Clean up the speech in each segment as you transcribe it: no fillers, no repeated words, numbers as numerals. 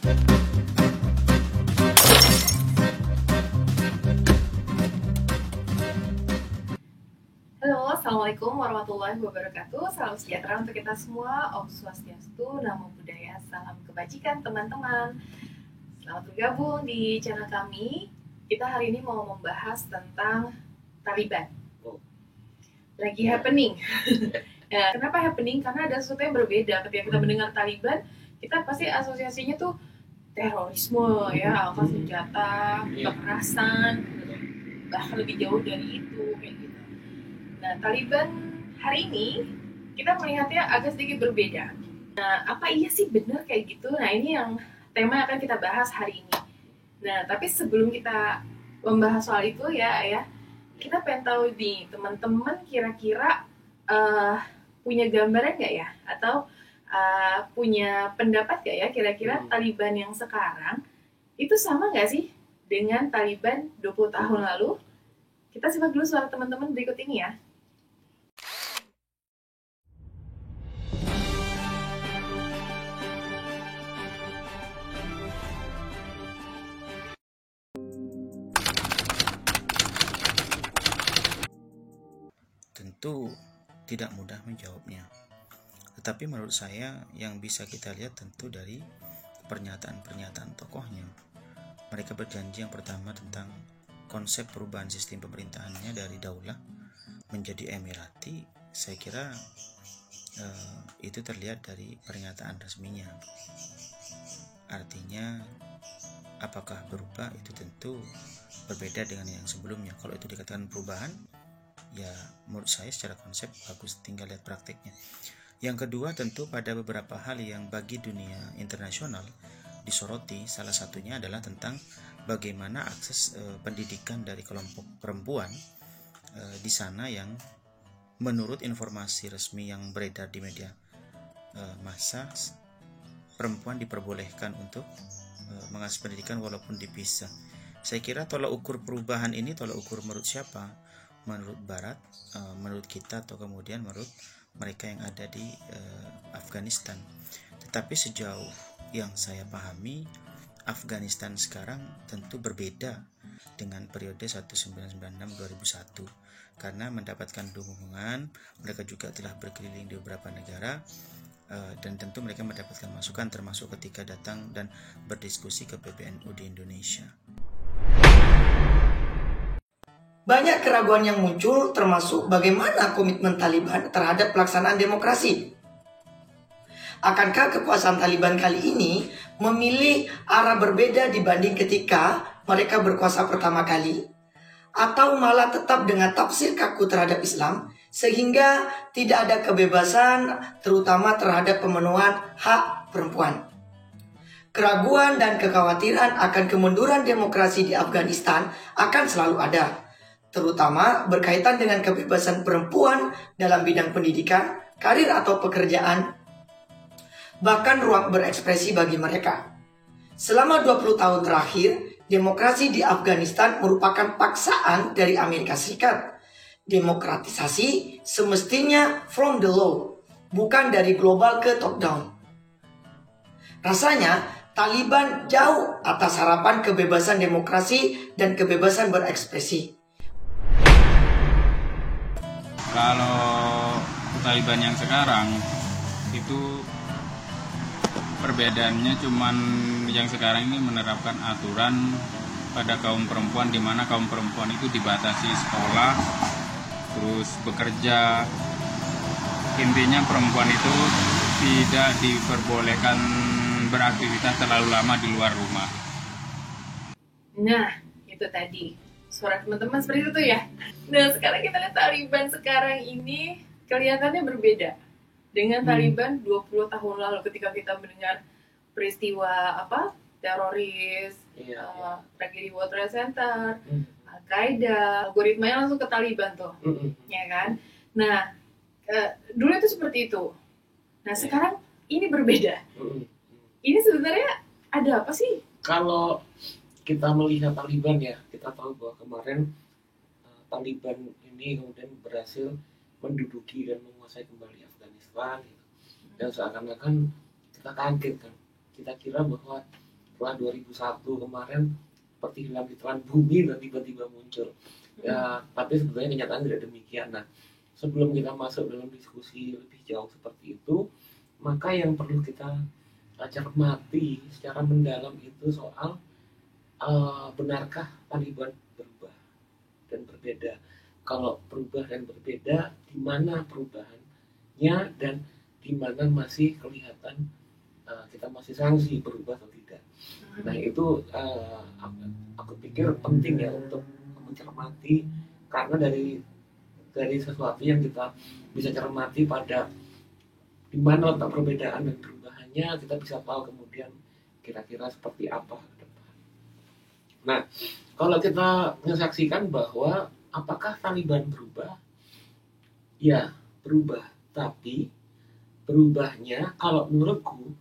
Halo, Assalamualaikum warahmatullahi wabarakatuh. Salam sejahtera untuk kita semua. Om Swastiastu, Namo Buddhaya, salam kebajikan teman-teman. Selamat bergabung di channel kami. Kita hari ini mau membahas tentang Taliban. Lagi happening. Ya, kenapa happening? Karena ada sesuatu yang berbeda. Ketika kita mendengar Taliban, kita pasti asosiasinya tuh terorisme, ya, angkat senjata, kekerasan, bahkan lebih jauh dari itu, kayak gitu. Nah, Taliban hari ini kita melihatnya agak sedikit berbeda. Nah, apa iya sih benar kayak gitu? Nah, ini yang tema yang akan kita bahas hari ini. Nah, tapi sebelum kita membahas soal itu ya, kita pengen tahu nih, teman-teman kira-kira punya gambaran nggak ya? Atau punya pendapat nggak ya kira-kira Taliban yang sekarang itu sama nggak sih dengan Taliban 20 tahun lalu? Kita simak dulu suara teman-teman berikut ini ya. Tentu tidak mudah menjawabnya. Tetapi menurut saya yang bisa kita lihat tentu dari pernyataan-pernyataan tokohnya. Mereka berjanji yang pertama tentang konsep perubahan sistem pemerintahannya dari daulah menjadi emirati. Saya kira itu terlihat dari pernyataan resminya. Artinya apakah berubah itu tentu berbeda dengan yang sebelumnya. Kalau itu dikatakan perubahan, ya menurut saya secara konsep bagus, tinggal lihat prakteknya. Yang kedua tentu pada beberapa hal yang bagi dunia internasional disoroti, salah satunya adalah tentang bagaimana akses pendidikan dari kelompok perempuan di sana, yang menurut informasi resmi yang beredar di media massa, perempuan diperbolehkan untuk mengakses pendidikan walaupun dipisah. Saya kira tolak ukur perubahan ini tolak ukur menurut siapa? Menurut Barat, menurut kita, atau kemudian menurut mereka yang ada di Afghanistan. Tetapi sejauh yang saya pahami, Afghanistan sekarang tentu berbeda dengan periode 1996-2001 karena mendapatkan dukungan. Mereka juga telah berkeliling di beberapa negara dan tentu mereka mendapatkan masukan, termasuk ketika datang dan berdiskusi ke PBNU di Indonesia. Banyak keraguan yang muncul, termasuk bagaimana komitmen Taliban terhadap pelaksanaan demokrasi. Akankah kekuasaan Taliban kali ini memilih arah berbeda dibanding ketika mereka berkuasa pertama kali? Atau malah tetap dengan tafsir kaku terhadap Islam, sehingga tidak ada kebebasan, terutama terhadap pemenuhan hak perempuan? Keraguan dan kekhawatiran akan kemunduran demokrasi di Afghanistan akan selalu ada, terutama berkaitan dengan kebebasan perempuan dalam bidang pendidikan, karir atau pekerjaan, bahkan ruang berekspresi bagi mereka. Selama 20 tahun terakhir, demokrasi di Afghanistan merupakan paksaan dari Amerika Serikat. Demokratisasi semestinya from the low, bukan dari global ke top down. Rasanya, Taliban jauh atas harapan kebebasan demokrasi dan kebebasan berekspresi. Kalau Taliban yang sekarang itu perbedaannya cuman yang sekarang ini menerapkan aturan pada kaum perempuan, di mana kaum perempuan itu dibatasi sekolah, terus bekerja. Intinya perempuan itu tidak diperbolehkan beraktivitas terlalu lama di luar rumah. Nah, itu tadi suara teman-teman seperti itu ya. Nah, sekarang kita lihat Taliban sekarang ini kelihatannya berbeda dengan Taliban 20 tahun lalu ketika kita mendengar peristiwa teroris, tragedi World Trade Center, Al-Qaeda, algoritmanya langsung ke Taliban tuh, ya kan? Nah, dulu itu seperti itu. Nah, sekarang ini berbeda. Ini sebenarnya ada apa sih? Kalau kita melihat Taliban ya, kita tahu bahwa kemarin Taliban ini kemudian berhasil menduduki dan menguasai kembali Afghanistan gitu. Dan seakan-akan kita kaget kan, kita kira bahwa setelah 2001 kemarin seperti hilang di telan bumi dan tiba-tiba muncul. Ya, tapi sebetulnya kenyataan tidak demikian. Nah, sebelum kita masuk dalam diskusi lebih jauh seperti itu, maka yang perlu kita cermati secara mendalam itu soal benarkah Taliban berubah dan berbeda. Kalau berubah dan berbeda, di mana perubahannya dan di mana masih kelihatan kita masih sanksi berubah atau tidak. Nah itu aku pikir penting ya untuk mencermati, karena dari sesuatu yang kita bisa cermati pada di mana letak perbedaan dan perubahannya, kita bisa tahu kemudian kira-kira seperti apa ke depan. Nah, kalau kita menyaksikan bahwa apakah Taliban berubah? Ya, berubah. Tapi berubahnya kalau menurutku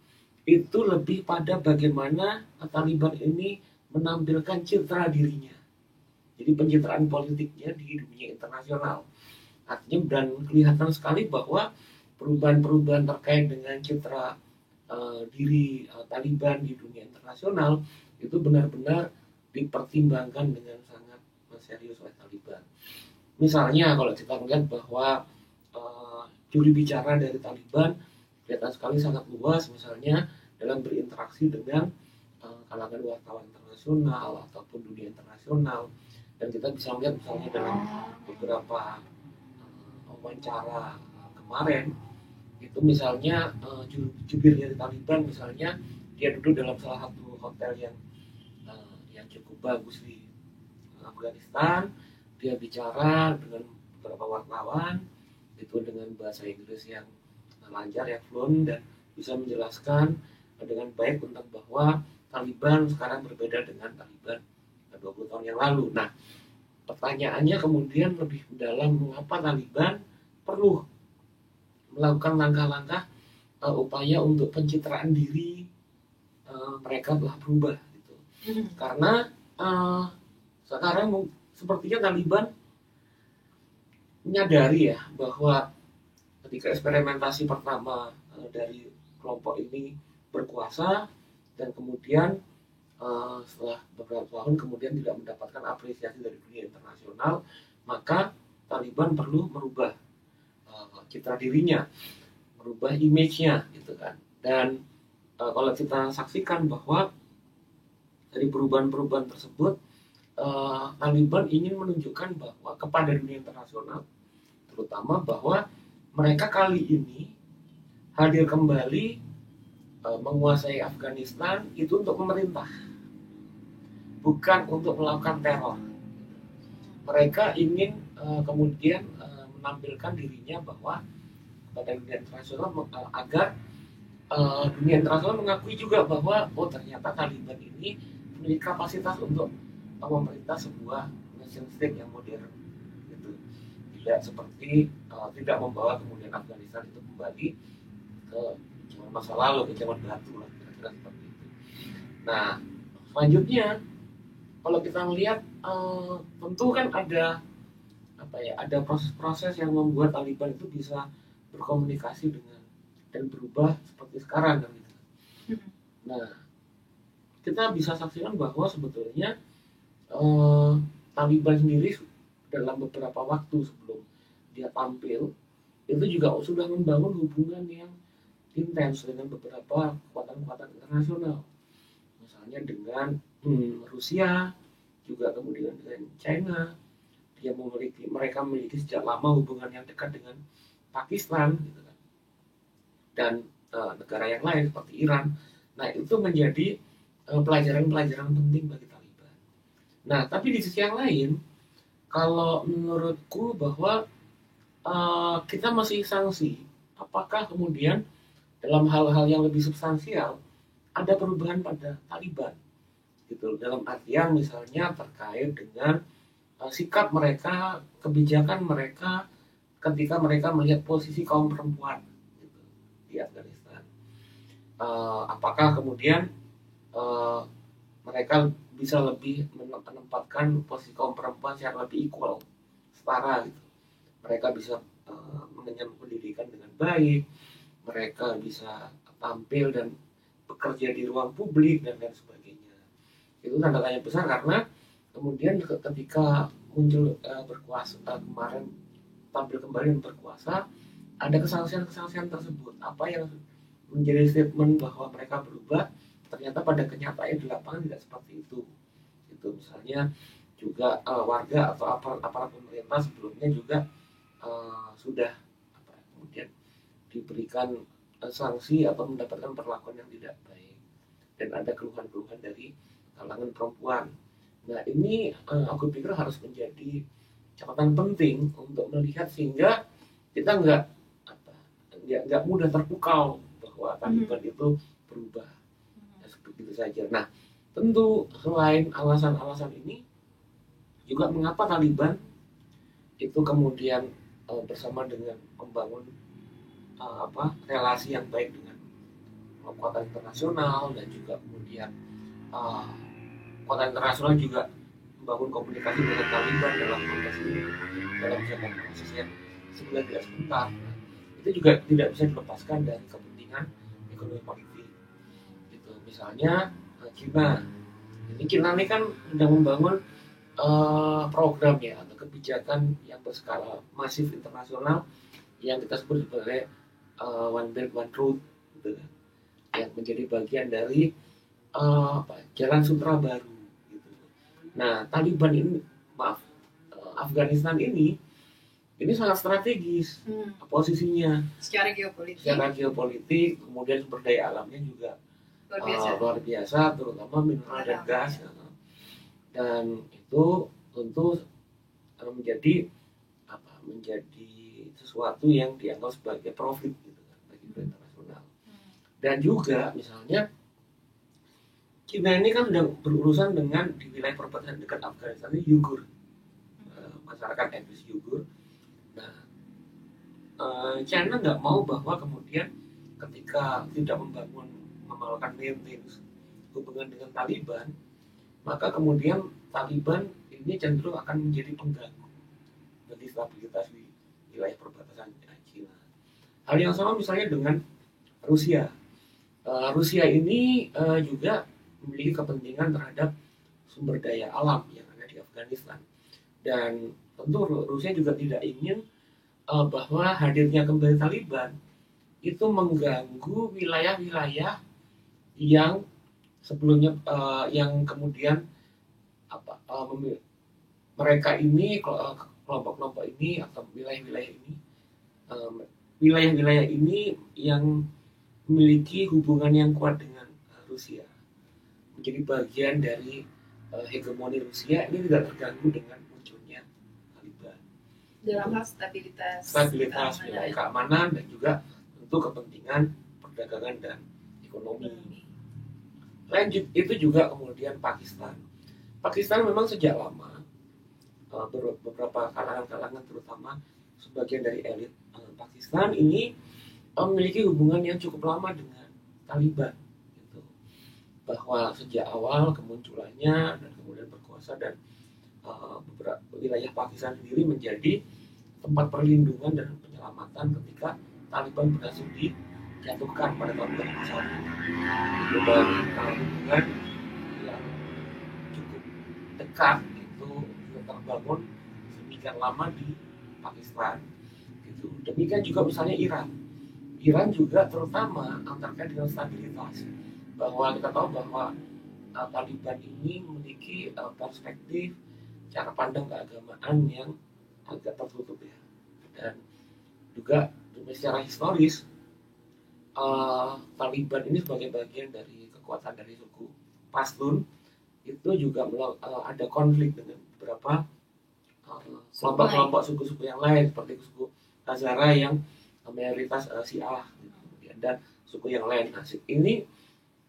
itu lebih pada bagaimana Taliban ini menampilkan citra dirinya. Jadi pencitraan politiknya di dunia internasional. Artinya dan kelihatan sekali bahwa perubahan-perubahan terkait dengan citra diri Taliban di dunia internasional itu benar-benar dipertimbangkan dengan sangat serius oleh Taliban. Misalnya kalau kita melihat bahwa juri bicara dari Taliban kelihatan sekali sangat luas, misalnya dalam berinteraksi dengan kalangan wartawan internasional ataupun dunia internasional, dan kita bisa melihat misalnya dalam beberapa wawancara kemarin itu misalnya jubir dari Taliban misalnya dia duduk dalam salah satu hotel yang cukup bagus di Afghanistan, dia bicara dengan beberapa wartawan itu dengan bahasa Inggris yang lancar, yang fluent, dan bisa menjelaskan dengan baik tentang bahwa Taliban sekarang berbeda dengan Taliban 20 tahun yang lalu. Nah, pertanyaannya kemudian lebih dalam, mengapa Taliban perlu melakukan langkah-langkah upaya untuk pencitraan diri mereka telah berubah gitu. Karena sekarang sepertinya Taliban menyadari ya bahwa ketika eksperimentasi pertama dari kelompok ini berkuasa dan kemudian setelah beberapa tahun kemudian tidak mendapatkan apresiasi dari dunia internasional, maka Taliban perlu merubah citra dirinya, merubah image-nya gitu kan. Dan kalau kita saksikan bahwa dari perubahan-perubahan tersebut Taliban ingin menunjukkan bahwa kepada dunia internasional terutama bahwa mereka kali ini hadir kembali menguasai Afghanistan itu untuk memerintah, bukan untuk melakukan teror. Mereka ingin kemudian menampilkan dirinya bahwa pada dunia internasional agar dunia internasional mengakui juga bahwa ternyata Taliban ini memiliki kapasitas untuk memerintah sebuah nation state yang modern gitu. Tidak seperti tidak membawa kemudian Afghanistan itu kembali ke zaman masa lalu, ke zaman batu lah, kira-kira seperti itu. Nah, selanjutnya kalau kita melihat tentu kan ada proses-proses yang membuat Taliban itu bisa berkomunikasi dengan dan berubah seperti sekarang kan gitu. Nah, kita bisa saksikan bahwa sebetulnya Taliban sendiri dalam beberapa waktu sebelum dia tampil itu juga sudah membangun hubungan yang intens dengan beberapa kekuatan-kekuatan internasional, misalnya dengan Rusia, juga kemudian dengan China. Mereka memiliki sejak lama hubungan yang dekat dengan Pakistan gitu kan, dan negara yang lain seperti Iran. Nah, itu menjadi pelajaran-pelajaran penting bagi Taliban. Nah, tapi di sisi yang lain, kalau menurutku bahwa kita masih sanksi, apakah kemudian dalam hal-hal yang lebih substansial ada perubahan pada Taliban gitu, dalam artian misalnya terkait dengan sikap mereka, kebijakan mereka ketika mereka melihat posisi kaum perempuan gitu, di Afghanistan. Apakah kemudian mereka bisa lebih menempatkan posisi kaum perempuan secara lebih equal, setara gitu. Mereka bisa mengenyam pendidikan dengan baik, mereka bisa tampil dan bekerja di ruang publik dan lain sebagainya. Itu tanda tanya besar karena kemudian ketika muncul berkuasa kemarin tampil kembali dan berkuasa, ada kesaksian-kesaksian tersebut. Apa yang menjadi statement bahwa mereka berubah, ternyata pada kenyataannya di lapangan tidak seperti itu. Itu misalnya juga warga atau aparat pemerintah sebelumnya juga sudah kemudian diberikan sanksi atau mendapatkan perlakuan yang tidak baik, dan ada keluhan-keluhan dari kalangan perempuan. Nah ini aku pikir harus menjadi catatan penting untuk melihat sehingga kita nggak mudah terpukau bahwa Taliban itu berubah begitu saja. Nah tentu selain alasan-alasan ini juga mengapa Taliban itu kemudian bersama dengan membangun relasi yang baik dengan kekuatan internasional, dan juga kemudian kekuatan internasional juga membangun komunikasi dengan Taliban dalam konteks ini, dalam jangka proses yang sebenarnya tidak sebentar. Itu juga tidak bisa dilepaskan dari kepentingan ekonomi politik. Gitu. Misalnya China ini kan sedang membangun program ya atau kebijakan yang berskala masif internasional yang kita sebut sebagai One Belt One Road, gitu, yang menjadi bagian dari jalan sutra baru. Gitu. Nah, Taliban ini, Afghanistan ini sangat strategis posisinya. Secara geopolitik, kemudian sumber daya alamnya juga luar biasa, terutama mineral dan gas. Dan itu tentu menjadi sesuatu yang dianggap sebagai profit gitu kan, bagi internasional. Dan juga misalnya China ini kan sedang berurusan dengan di wilayah perbatasan dekat Afghanistan ini Uyghur, masyarakat etnis Uyghur. Nah, China nggak mau bahwa kemudian ketika tidak melakukan maintenance hubungan dengan Taliban, maka kemudian Taliban ini cenderung akan menjadi pengganggu bagi stabilitas di wilayah perbatasan China. Hal yang sama misalnya dengan Rusia. Rusia ini juga memiliki kepentingan terhadap sumber daya alam yang ada di Afghanistan. Dan tentu Rusia juga tidak ingin bahwa hadirnya kembali Taliban itu mengganggu wilayah-wilayah yang sebelumnya yang kemudian mereka ini kelompok-kelompok ini atau wilayah-wilayah ini yang memiliki hubungan yang kuat dengan Rusia, menjadi bagian dari hegemoni Rusia, ini tidak terganggu dengan munculnya Taliban dalam hal stabilitas wilayah keamanan dan juga tentu kepentingan perdagangan dan ekonomi. Lanjut itu juga kemudian Pakistan memang sejak lama beberapa kalangan terutama sebagian dari elit Pakistan ini memiliki hubungan yang cukup lama dengan Taliban, gitu. Bahwa sejak awal kemunculannya dan kemudian berkuasa dan beberapa wilayah Pakistan sendiri menjadi tempat perlindungan dan penyelamatan ketika Taliban berhasil dijatuhkan pada tahun 2001. Dan hubungan yang cukup dekat itu terbangun sedemikian lama di Pakistan. Gitu. Demikian juga misalnya Iran juga terutama terkait dengan stabilitas, bahwa kita tahu bahwa Taliban ini memiliki perspektif cara pandang keagamaan yang agak tertutup ya, dan juga secara historis Taliban ini sebagai bagian dari kekuatan dari suku Pashtun itu juga ada konflik dengan beberapa kelompok-kelompok suku-suku yang lain seperti suku Hazara yang mayoritas Syiah dan suku yang lain. Nah, ini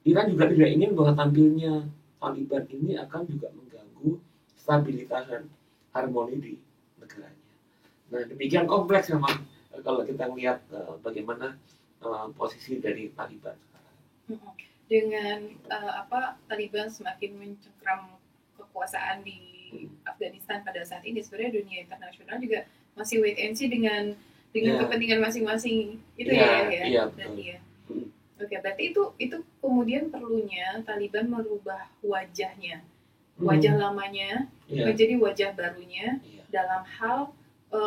Iran juga tidak ingin bahwa tampilnya Taliban ini akan juga mengganggu stabilitas dan harmoni di negaranya. Nah, demikian kompleks memang kalau kita melihat bagaimana posisi dari Taliban sekarang. Dengan Taliban semakin mencengkram kekuasaan di Afghanistan pada saat ini, sebenarnya dunia internasional juga masih wait and see dengan kepentingan masing-masing itu ya. Iya, betul. Oke, berarti itu kemudian perlunya Taliban merubah wajahnya, wajah lamanya Iya, menjadi wajah barunya iya. dalam hal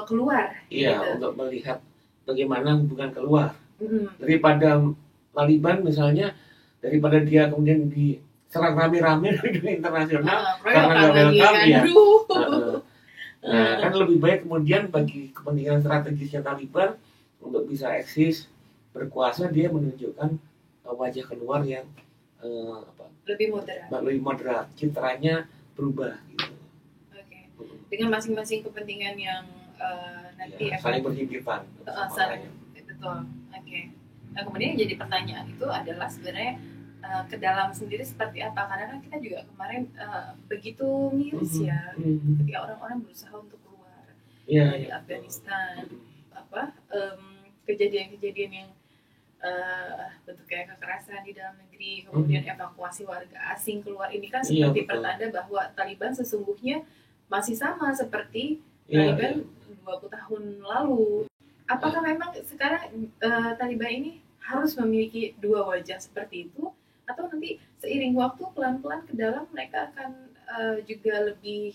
keluar. Iya, gitu. untuk melihat bagaimana hubungan keluar. Mm. Daripada Taliban misalnya, daripada dia kemudian diserang rame-rame dari dunia internasional karena nggak welcome ya. Nah, kan lebih baik kemudian bagi kepentingan strategisnya Taliban untuk bisa eksis berkuasa, dia menunjukkan wajah keluar yang lebih moderat. lebih moderat, citranya berubah gitu. Oke. Dengan masing-masing kepentingan yang nanti Ya, saling berhimpitan. saling betul. Oke. Nah, kemudian yang jadi pertanyaan itu adalah sebenarnya ke dalam sendiri seperti apa? Karena kan kita juga kemarin begitu miris ya, ketika orang-orang berusaha untuk keluar dari Afghanistan, kejadian-kejadian yang bentuk kayak kekerasan di dalam negeri, kemudian evakuasi warga asing keluar, ini kan seperti pertanda bahwa Taliban sesungguhnya masih sama seperti Taliban 20 tahun lalu. Apakah memang sekarang Taliban ini harus memiliki dua wajah seperti itu, atau nanti seiring waktu pelan-pelan ke dalam mereka akan juga lebih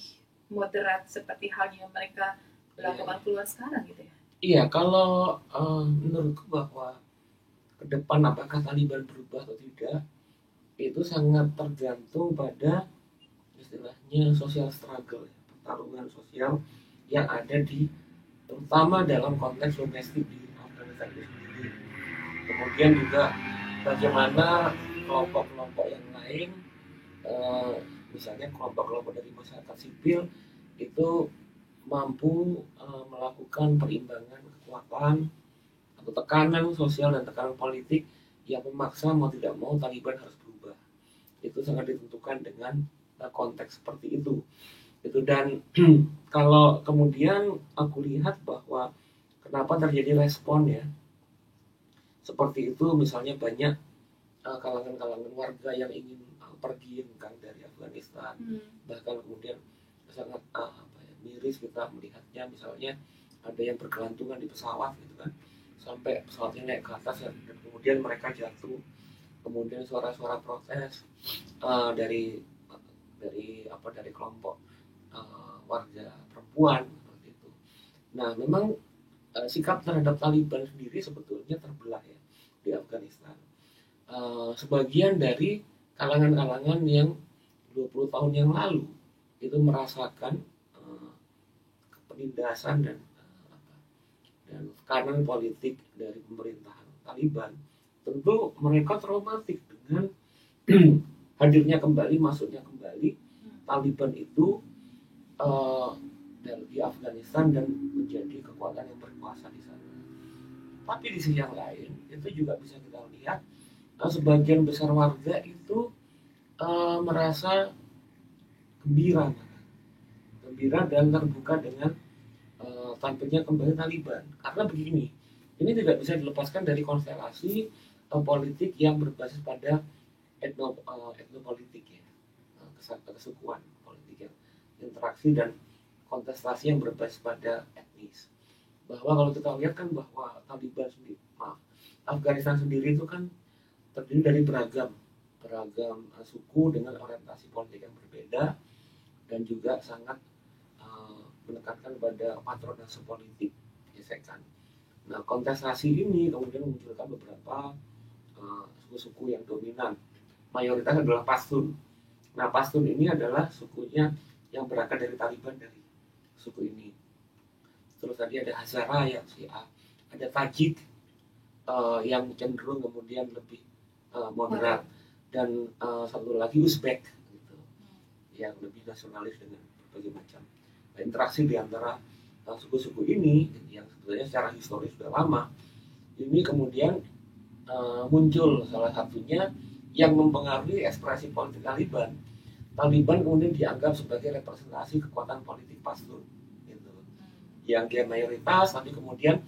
moderat seperti halnya mereka lakukan keluar sekarang gitu ya? Iya, kalau menurutku bahwa ke depan apakah Taliban berubah atau tidak, itu sangat tergantung pada istilahnya social struggle, pertarungan sosial yang ada di, terutama dalam konteks domestik di Afghanistan itu sendiri. Kemudian juga bagaimana kelompok-kelompok yang lain, misalnya kelompok-kelompok dari masyarakat sipil itu mampu melakukan perimbangan kekuatan atau tekanan sosial dan tekanan politik yang memaksa mau tidak mau Taliban harus berubah. Itu sangat ditentukan dengan konteks seperti itu. Dan kalau kemudian aku lihat bahwa kenapa terjadi respon ya seperti itu, misalnya banyak kalangan-kalangan warga yang ingin pergi kan dari Afghanistan, bahkan kemudian sangat miris kita melihatnya, misalnya ada yang bergelantungan di pesawat gitu kan, sampai pesawatnya naik ke atas dan kemudian mereka jatuh. Kemudian suara-suara protes dari kelompok warga perempuan seperti itu. Nah, memang sikap terhadap Taliban sendiri sebetulnya terbelah ya di Afghanistan. Sebagian dari kalangan-kalangan yang 20 tahun yang lalu itu merasakan penindasan dan tekanan politik dari pemerintahan Taliban, tentu mereka traumatik dengan hadirnya kembali, masuknya kembali Taliban itu di Afghanistan dan menjadi kekuatan yang berkuasa di sana. Tapi di sisi yang lain itu juga bisa kita lihat sebagian besar warga itu merasa gembira dan terbuka dengan tampilnya kembali Taliban. Karena begini, ini tidak bisa dilepaskan dari konstelasi politik yang berbasis pada etnopolitik ya, kesukuan politik yang interaksi dan kontestasi yang berbasis pada etnis. Bahwa kalau kita lihat kan bahwa Taliban sendiri, Afghanistan sendiri itu kan terdiri dari beragam suku dengan orientasi politik yang berbeda dan juga sangat menekankan pada patronase politik gesekan. Nah, kontestasi ini kemudian memunculkan beberapa suku-suku yang dominan. Mayoritas adalah Pashtun. Nah, Pashtun ini adalah sukunya yang berangkat dari Taliban, dari suku ini. Terus tadi ada Hazara yang Syiah, ada Tajik yang cenderung kemudian lebih moderat, dan satu lagi Uzbek gitu, yang lebih nasionalis dengan berbagai macam interaksi di antara suku-suku ini yang sebetulnya secara historis sudah lama. Ini kemudian muncul salah satunya yang mempengaruhi ekspresi politik Taliban. Taliban kemudian dianggap sebagai representasi kekuatan politik Pashtun gitu, yang dia mayoritas, tapi kemudian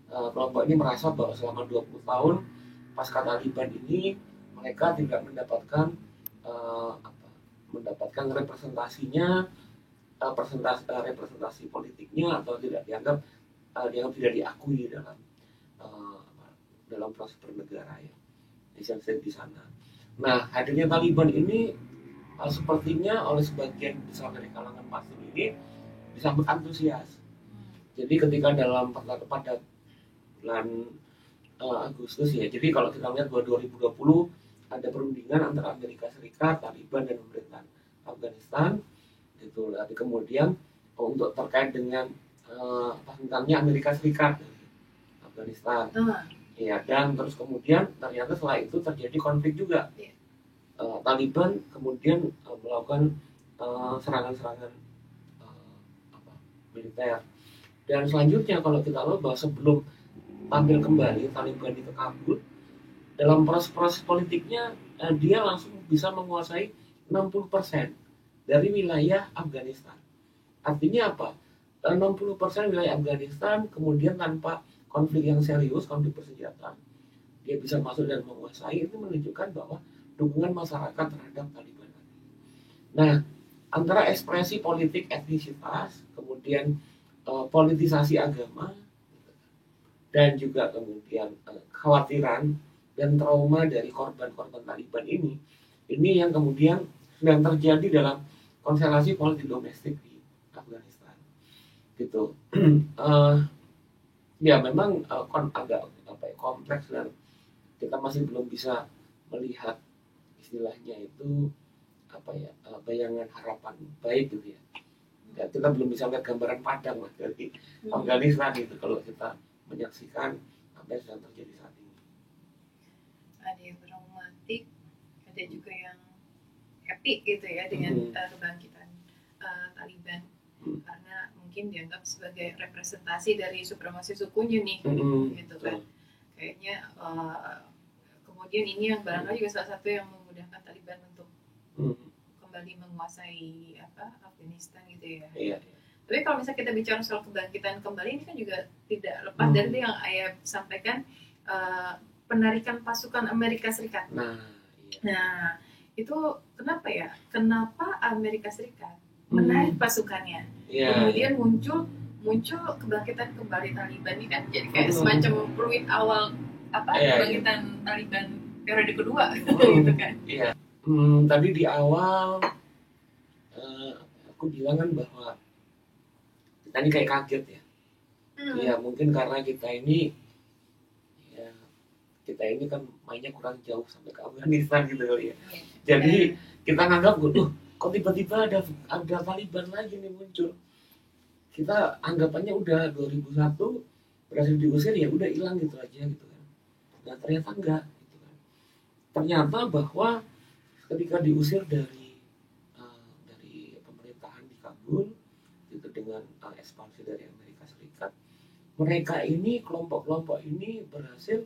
kelompok ini merasa bahwa selama 20 tahun pasca Taliban ini mereka tidak mendapatkan representasinya, representasi politiknya, atau tidak dianggap tidak diakui dalam proses bernegara ya. di sana. Nah, hadirnya Taliban ini sepertinya oleh sebagian besar dari kalangan Muslim ini disambut antusias. Jadi ketika pada bulan Agustus ya, jadi kalau kita lihat bahwa 2020 ada perundingan antara Amerika Serikat, Taliban dan pemerintahan Afghanistan gitu. Lalu kemudian untuk terkait dengan tentangnya Amerika Serikat Afghanistan. Ya, dan terus kemudian ternyata setelah itu terjadi konflik juga. Taliban kemudian melakukan serangan-serangan militer. Dan selanjutnya kalau kita lihat bahwa sebelum tampil kembali Taliban itu Kabul, dalam proses politiknya dia langsung bisa menguasai 60% dari wilayah Afghanistan. Artinya apa? 60% wilayah Afghanistan kemudian tanpa konflik yang serius, konflik bersenjata, dia bisa masuk dan menguasai. Itu menunjukkan bahwa dukungan masyarakat terhadap Taliban. Nah, antara ekspresi politik etnisitas, kemudian politisasi agama, dan juga kemudian kekhawatiran dan trauma dari korban-korban Taliban ini yang kemudian sedang terjadi dalam konstelasi politik domestik di Afghanistan, gitu. Ya memang agak kompleks dan kita masih belum bisa melihat istilahnya itu bayangan harapan baik gitu ya. Kita belum bisa lihat gambaran padang lah dari Afghanistan itu kalau kita menyaksikan apa yang sedang terjadi saat ini. Ada yang dramatik, ada juga yang happy gitu ya dengan kebangkitan Taliban, karena mungkin dianggap sebagai representasi dari supremasi sukunya nih, gitu kan. Kayaknya kemudian ini yang barangkali juga salah satu yang memudahkan Taliban untuk kembali menguasai Afghanistan gitu ya. Iya. Tapi kalau misalnya kita bicara soal kebangkitan kembali, ini kan juga tidak lepas dari yang Ayah sampaikan, penarikan pasukan Amerika Serikat. Nah, itu kenapa ya? Kenapa Amerika Serikat menarik pasukannya? Kemudian muncul kebangkitan kembali Taliban ini kan jadi kayak semacam peluit awal kebangkitan Taliban periode kedua gitu kan? Iya. Tadi di awal aku bilang kan bahwa kita ini kayak kaget ya. Ya mungkin karena kita ini kan mainnya kurang jauh sampai ke Afghanistan gitu kali ya. Jadi kita nganggap kok tiba-tiba ada Taliban lagi nih muncul. Kita anggapannya udah 2001 berhasil diusir, ya udah hilang gitu aja gitu kan. Nah ternyata enggak gitu kan. Ternyata bahwa ketika diusir dari pemerintahan di Kabul gitu dengan ekspansi dari Amerika Serikat, mereka ini kelompok-kelompok ini berhasil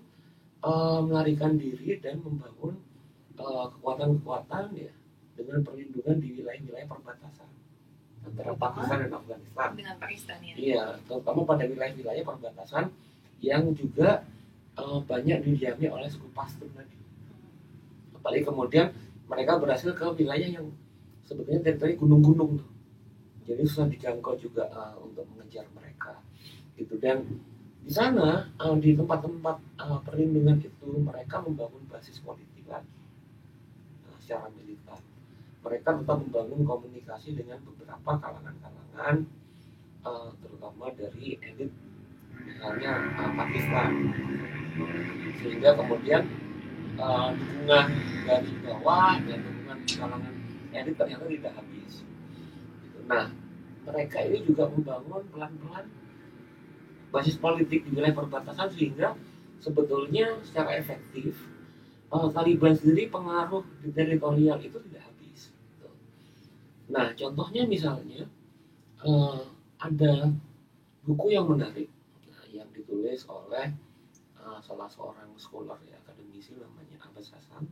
melarikan diri dan membangun kekuatan-kekuatan ya dengan perlindungan di wilayah-wilayah perbatasan antara Pakistan dan Afghanistan. Dengan Pakistan ya. Iya, terutama pada wilayah-wilayah perbatasan yang juga banyak didiami oleh suku Pashtun tadi. Apalagi kemudian mereka berhasil ke wilayah yang sebetulnya teritori gunung-gunung tuh. Jadi susah dijangkau juga untuk mengejar mereka. Gitu. Dan di sana di tempat-tempat perlindungan itu mereka membangun basis politik lagi secara militer. Mereka tetap membangun komunikasi dengan beberapa kalangan-kalangan terutama dari elit misalnya Pakistan, sehingga kemudian dukungan dari bawah dan dukungan kalangan elit ternyata tidak habis. Nah mereka ini juga membangun pelan-pelan basis politik di wilayah perbatasan sehingga sebetulnya secara efektif Taliban sendiri pengaruh di teritorial itu tidak habis. Nah contohnya misalnya ada buku yang menarik yang ditulis oleh salah seorang scholar ya, akademisi namanya Abbas Hasan.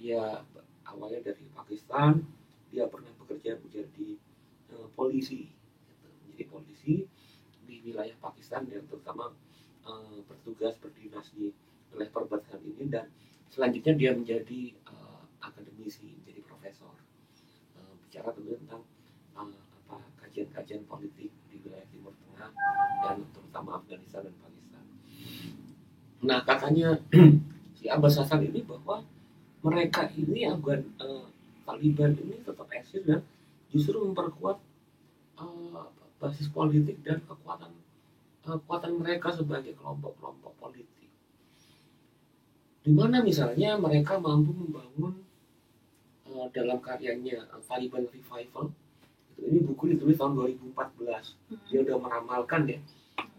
Dia awalnya dari Pakistan, dia pernah bekerja menjadi polisi di wilayah Pakistan dan terutama bertugas berdinas di wilayah perbatasan ini, dan selanjutnya dia menjadi akademisi, menjadi profesor, bicara tentang kajian-kajian politik di wilayah Timur Tengah dan terutama Afghanistan dan Pakistan. Nah katanya si Abbas Hasan ini bahwa mereka ini Taliban ini tetap eksis dan justru memperkuat basis politik dan kekuatan mereka sebagai kelompok-kelompok politik. Di mana misalnya mereka mampu membangun dalam karyanya Taliban Revival. Ini buku ditulis tahun 2014. Dia udah meramalkan ya.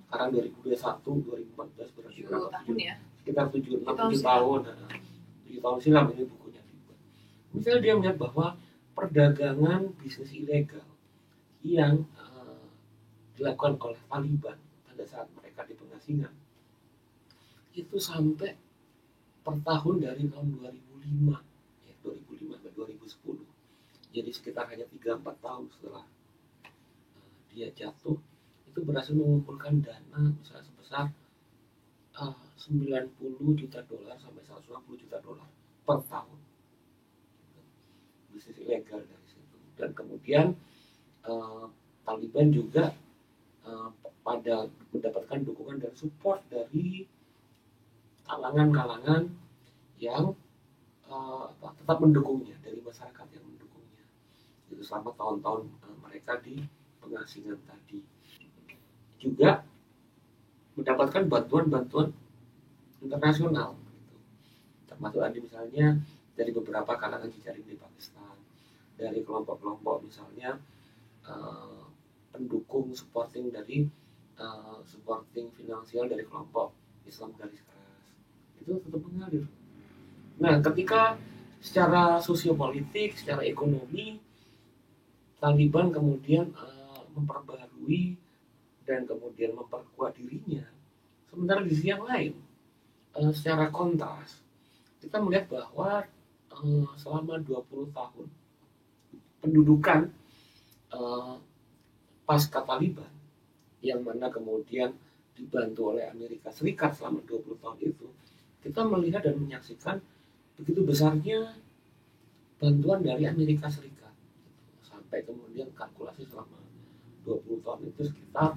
Sekarang 2021, 2014 berarti berapa? Tahun ya? Sekitar 7 tahun. 7 tahun silam ini bukunya dibuat. Misalnya dia melihat bahwa perdagangan bisnis ilegal yang dilakukan oleh Taliban pada saat mereka di pengasingan itu sampai per tahun dari tahun 2005 ya, 2005 ke 2010. Jadi sekitar hanya 3-4 tahun setelah dia jatuh itu berhasil mengumpulkan dana misalnya sebesar 90 juta dolar sampai 150 juta dolar per tahun. Bisnis ilegal dari situ. Dan kemudian Taliban juga pada mendapatkan dukungan dan support dari kalangan-kalangan yang tetap mendukungnya, dari masyarakat yang mendukungnya. Itu selama tahun-tahun mereka di pengasingan tadi. Juga mendapatkan bantuan-bantuan internasional, gitu. Termasuk tadi misalnya dari beberapa kalangan jejaring di Pakistan, dari kelompok-kelompok misalnya pendukung supporting finansial dari kelompok Islam garis keras itu tetap mengalir. Nah, ketika secara sosiopolitik, secara ekonomi Taliban kemudian memperbaharui dan kemudian memperkuat dirinya, sementara di sisi yang lain secara kontras kita melihat bahwa selama 20 tahun pendudukan pasca Taliban yang mana kemudian dibantu oleh Amerika Serikat selama 20 tahun itu, kita melihat dan menyaksikan begitu besarnya bantuan dari Amerika Serikat sampai kemudian kalkulasi selama 20 tahun itu sekitar